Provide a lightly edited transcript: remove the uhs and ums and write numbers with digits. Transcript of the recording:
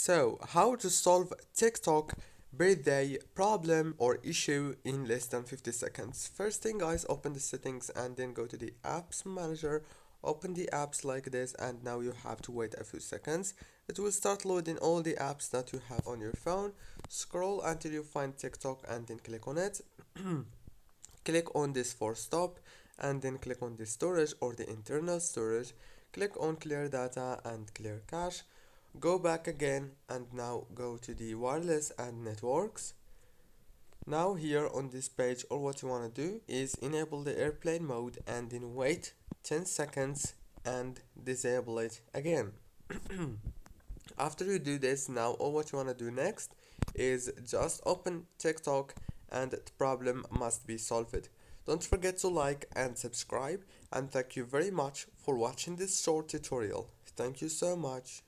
So, how to solve TikTok birthday problem or issue in less than 50 seconds. First thing guys, open the settings and then go to the apps manager. Open the apps like this, and now you have to wait a few seconds. It will start loading all the apps that you have on your phone. Scroll until you find TikTok and then click on it. Click on this for stop and then click on the storage or the internal storage. Click on clear data and clear cache. Go back again and now go to the wireless and networks. Now here on this page, all what you want to do is enable the airplane mode and then wait 10 seconds and disable it again. After you do this, now all what you want to do next is just open TikTok and the problem must be solved. Don't forget to like and subscribe, and thank you very much for watching this short tutorial. Thank you so much.